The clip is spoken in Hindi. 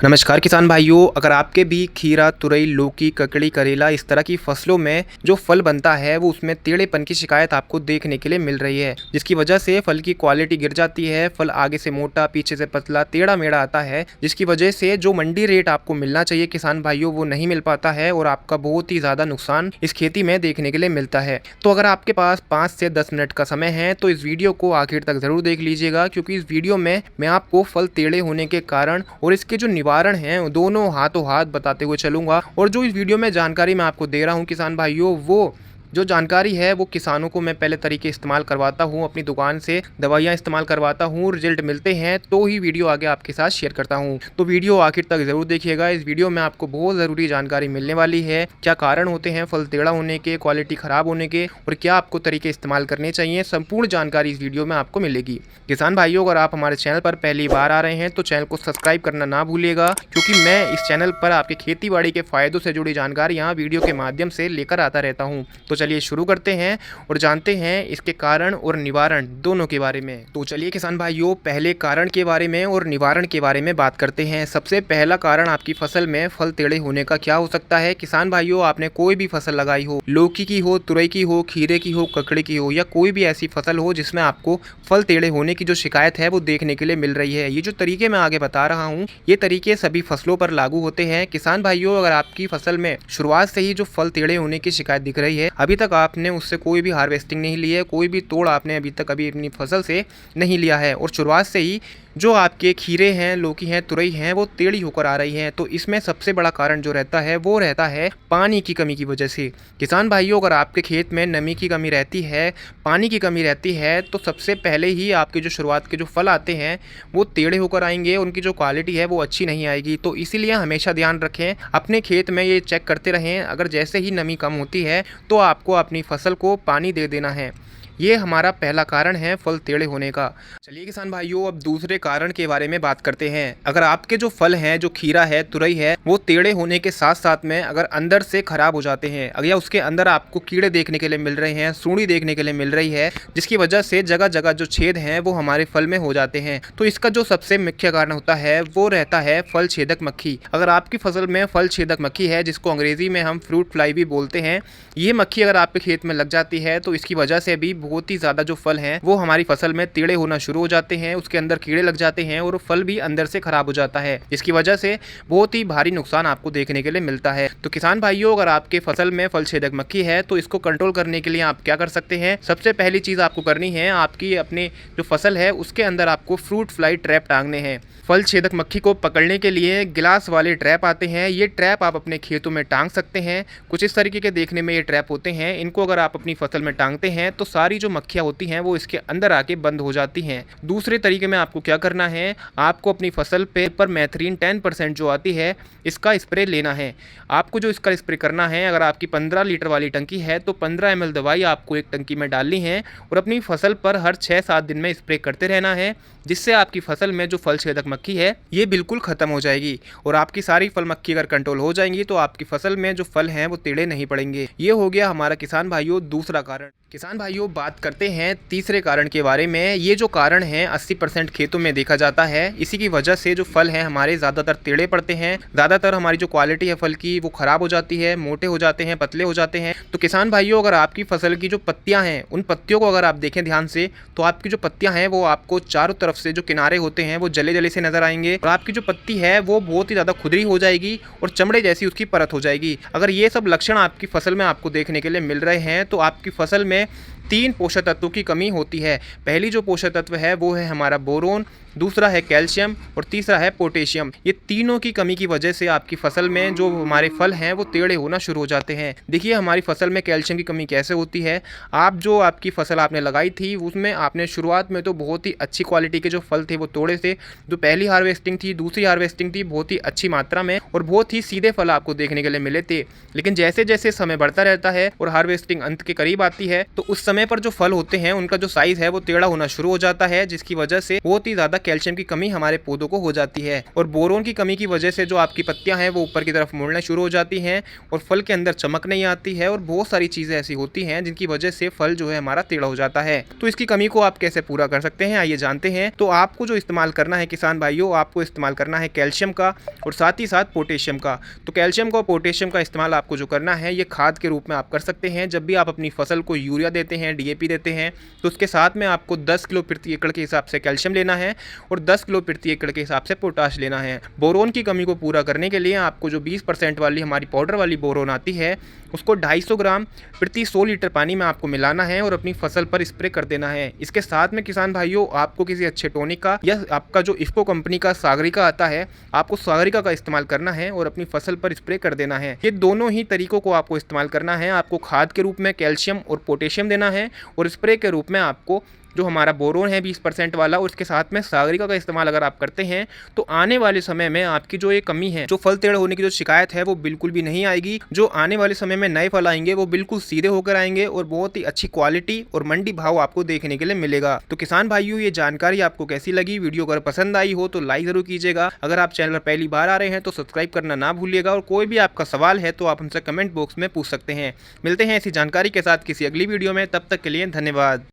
नमस्कार किसान भाइयों, अगर आपके भी खीरा, तुरई, लौकी, ककड़ी, करेला इस तरह की फसलों में जो फल बनता है वो उसमें टेढ़ेपन की शिकायत आपको देखने के लिए मिल रही है, जिसकी वजह से फल की क्वालिटी गिर जाती है। फल आगे से मोटा, पीछे से पतला, टेढ़ा मेढ़ा आता है, जिसकी वजह से जो मंडी रेट आपको मिलना चाहिए किसान भाइयों वो नहीं मिल पाता है और आपका बहुत ही ज़्यादा नुकसान इस खेती में देखने के लिए मिलता है। तो अगर आपके पास 5 से 10 मिनट का समय है तो इस वीडियो को आखिर तक ज़रूर देख लीजिएगा, क्योंकि इस वीडियो में मैं आपको फल टेढ़े होने के कारण और इसके जो निवारण हैं दोनों हाथों हाथ बताते हुए चलूंगा। और जो इस वीडियो में जानकारी मैं आपको दे रहा हूं किसान भाइयों, वो जो जानकारी है वो किसानों को मैं पहले तरीके इस्तेमाल करवाता हूँ, अपनी दुकान से दवाइयाँ इस्तेमाल करवाता हूँ, रिजल्ट मिलते हैं तो ही वीडियो आगे आपके साथ शेयर करता हूँ। तो वीडियो आखिर तक ज़रूर देखिएगा। इस वीडियो में आपको बहुत ज़रूरी जानकारी मिलने वाली है, क्या कारण होते हैं फल टेढ़ा होने के, क्वालिटी ख़राब होने के और क्या आपको तरीके इस्तेमाल करने चाहिए। संपूर्ण जानकारी इस वीडियो में आपको मिलेगी। किसान भाइयों, अगर आप हमारे चैनल पर पहली बार आ रहे हैं तो चैनल को सब्सक्राइब करना ना भूलिएगा, क्योंकि मैं इस चैनल पर आपकी खेती बाड़ी के फ़ायदों से जुड़ी जानकारी यहाँ वीडियो के माध्यम से लेकर आता रहता हूँ। तो चलिए शुरू करते हैं और जानते हैं इसके कारण और निवारण दोनों के बारे में। तो चलिए किसान भाइयों, पहले कारण के बारे में और निवारण के बारे में बात करते हैं। सबसे पहला कारण आपकी फसल में फल टेढ़े होने का क्या हो सकता है। किसान भाइयों, आपने कोई भी फसल लगाई हो, लौकी की हो, तुरई की हो, खीरे की हो, ककड़ी की हो या कोई भी ऐसी फसल हो जिसमें आपको फल टेढ़े होने की जो शिकायत है वो देखने के लिए मिल रही है। ये जो तरीके मैं आगे बता रहा हूँ ये तरीके सभी फसलों पर लागू होते हैं। किसान भाइयों, अगर आपकी फसल में शुरुआत से ही जो फल टेढ़े होने की शिकायत दिख रही है, अभी तक आपने उससे कोई भी हार्वेस्टिंग नहीं ली है, कोई भी तोड़ आपने अभी तक अपनी फसल से नहीं लिया है और शुरुआत से ही जो आपके खीरे हैं, लौकी हैं, तुरई हैं वो टेढ़ी होकर आ रही हैं, तो इसमें सबसे बड़ा कारण जो रहता है वो रहता है पानी की कमी की वजह से। किसान भाइयों, अगर आपके खेत में नमी की कमी रहती है, पानी की कमी रहती है, तो सबसे पहले ही आपके जो शुरुआत के जो फल आते हैं वो टेढ़े होकर आएंगे, उनकी जो क्वालिटी है वो अच्छी नहीं आएगी। तो इसीलिए हमेशा ध्यान रखें, अपने खेत में ये चेक करते रहें, अगर जैसे ही नमी कम होती है तो आपको अपनी फसल को पानी दे देना है। ये हमारा पहला कारण है फल टेढ़े होने का। चलिए किसान भाइयों, अब दूसरे कारण के बारे में बात करते हैं। अगर आपके जो फल हैं, जो खीरा है, तुरई है, वो टेढ़े होने के साथ साथ में अगर अंदर से खराब हो जाते हैं, अगर या उसके अंदर आपको कीड़े देखने के लिए मिल रहे हैं, सूंडी देखने के लिए मिल रही है, जिसकी वजह से जगह जगह जो छेद हैं वो हमारे फल में हो जाते हैं, तो इसका जो सबसे मुख्य कारण होता है वो रहता है फल छेदक मक्खी। अगर आपकी फसल में फल छेदक मक्खी है, जिसको अंग्रेजी में हम फ्रूट फ्लाई भी बोलते हैं, ये मक्खी अगर आपके खेत में लग जाती है तो इसकी वजह से भी बहुत ही ज़्यादा जो फल हैं वो हमारी फसल में टेढ़े होना शुरू हो जाते हैं, उसके अंदर कीड़े लग जाते हैं और फल भी अंदर से खराब हो जाता है, जिसकी वजह से बहुत ही भारी नुकसान आपको देखने के लिए मिलता है। तो किसान भाइयों, अगर आपके फसल में फल छेदक मक्खी है तो इसको कंट्रोल करने के लिए आप क्या कर सकते हैं। सबसे पहली चीज़ आपको करनी है, आपकी अपने जो फसल है उसके अंदर आपको फ्रूट फ्लाई ट्रैप टांगने हैं। फल छेदक मक्खी को पकड़ने के लिए गिलास वाले ट्रैप आते हैं, ये ट्रैप आप अपने खेतों में टांग सकते हैं। कुछ इस तरीके के देखने में ये ट्रैप होते हैं, इनको अगर आप अपनी फसल में टांगते हैं तो सारी जो मक्खियाँ होती हैं वो इसके अंदर आके बंद हो जाती हैं। दूसरे तरीके में आपको क्या करना है, आपको अपनी फसल पे पर मेथरीन 10% जो आती है इसका स्प्रे लेना है। आपको जो इसका स्प्रे करना है, अगर आपकी 15 लीटर वाली टंकी है तो 15 ml दवाई आपको एक टंकी में डालनी है और अपनी फसल पर हर 6-7 दिन में स्प्रे करते रहना है, जिससे आपकी फसल में जो फल छेदक मक्खी है ये बिल्कुल ख़त्म हो जाएगी। और आपकी सारी फल मक्खी अगर कंट्रोल हो जाएंगी तो आपकी फसल में जो फल हैं वो टेढ़े नहीं पड़ेंगे। ये हो गया हमारा किसान भाइयों दूसरा कारण। किसान भाइयों, बात करते हैं तीसरे कारण के बारे में। ये जो कारण है 80% खेतों में देखा जाता है, इसी की वजह से जो फल हैं हमारे ज़्यादातर टेढ़े पड़ते हैं, ज़्यादातर हमारी जो क्वालिटी है फल की वो ख़राब हो जाती है, मोटे हो जाते हैं, पतले हो जाते हैं। तो किसान भाइयों, अगर आपकी फसल की जो पत्तियां हैं उन पत्तियों को अगर आप देखें ध्यान से तो आपकी जो पत्तियां हैं वो आपको चारों तरफ से जो किनारे होते हैं वो जले जले से नजर आएंगे और आपकी जो पत्ती है वो बहुत ही ज़्यादा खुरदरी हो जाएगी और चमड़े जैसी उसकी परत हो जाएगी। अगर ये सब लक्षण आपकी फसल में आपको देखने के लिए मिल रहे हैं तो आपकी फसल में 3 पोषक तत्वों की कमी होती है। पहली जो पोषक तत्व है वो है हमारा बोरोन, दूसरा है कैल्शियम और तीसरा है पोटेशियम। ये तीनों की कमी की वजह से आपकी फसल में जो हमारे फल हैं वो टेढ़े होना शुरू हो जाते हैं। देखिए हमारी फसल में कैल्शियम की कमी कैसे होती है। आप जो आपकी फसल आपने लगाई थी उसमें आपने शुरुआत में तो बहुत ही अच्छी क्वालिटी के जो फल थे वो तोड़े थे। जो पहली हार्वेस्टिंग थी, दूसरी हार्वेस्टिंग थी, बहुत ही अच्छी मात्रा में और बहुत ही सीधे फल आपको देखने के लिए मिले थे। लेकिन जैसे जैसे समय बढ़ता रहता है और हार्वेस्टिंग अंत के करीब आती है तो उस समय पर जो फल होते हैं उनका जो साइज़ है वो टेढ़ा होना शुरू हो जाता है, जिसकी वजह से बहुत ही ज़्यादा कैल्शियम की कमी हमारे पौधों को हो जाती है। और बोरोन की कमी की वजह से जो आपकी पत्तियां हैं वो ऊपर की तरफ मुड़ना शुरू हो जाती हैं और फल के अंदर चमक नहीं आती है और बहुत सारी चीज़ें ऐसी होती हैं जिनकी वजह से फल जो है हमारा टेढ़ा हो जाता है। तो इसकी कमी को आप कैसे पूरा कर सकते हैं, आइए जानते हैं। तो आपको जो इस्तेमाल करना है किसान भाइयों, आपको इस्तेमाल करना है कैल्शियम का और साथ ही साथ पोटेशियम का। तो कैल्शियम का और पोटेशियम का इस्तेमाल आपको जो करना है ये खाद के रूप में आप कर सकते हैं। जब भी आप अपनी फसल को यूरिया देते हैं, डीएपी देते हैं, तो उसके साथ में आपको 10 किलो प्रति एकड़ के हिसाब से कैल्शियम लेना है और 10 किलो प्रति एकड़ के हिसाब से पोटाश लेना है। बोरोन की कमी को पूरा करने के लिए आपको जो 20% वाली हमारी पाउडर वाली बोरोन आती है उसको 250 ग्राम प्रति 100 लीटर पानी में आपको मिलाना है और अपनी फसल पर स्प्रे कर देना है। इसके साथ में किसान भाइयों आपको किसी अच्छे टॉनिक का या आपका जो इफ्को कंपनी का सागरिका आता है, आपको सागरिका का इस्तेमाल करना है और अपनी फसल पर स्प्रे कर देना है। ये दोनों ही तरीकों को आपको इस्तेमाल करना है। आपको खाद के रूप में कैल्शियम और पोटेशियम देना है और स्प्रे के रूप में आपको जो हमारा बोरोन है 20% वाला और उसके साथ में सागरिका का इस्तेमाल अगर आप करते हैं तो आने वाले समय में आपकी जो ये कमी है, जो फल टेढ़े होने की जो शिकायत है वो बिल्कुल भी नहीं आएगी। जो आने वाले समय में नए फल आएंगे वो बिल्कुल सीधे होकर आएंगे और बहुत ही अच्छी क्वालिटी और मंडी भाव आपको देखने के लिए मिलेगा। तो किसान भाइयों ये जानकारी आपको कैसी लगी? वीडियो अगर पसंद आई हो तो लाइक जरूर कीजिएगा। अगर आप चैनल पर पहली बार आ रहे हैं तो सब्सक्राइब करना ना भूलिएगा और कोई भी आपका सवाल है तो आप हमसे कमेंट बॉक्स में पूछ सकते हैं। मिलते हैं ऐसी जानकारी के साथ किसी अगली वीडियो में, तब तक के लिए धन्यवाद।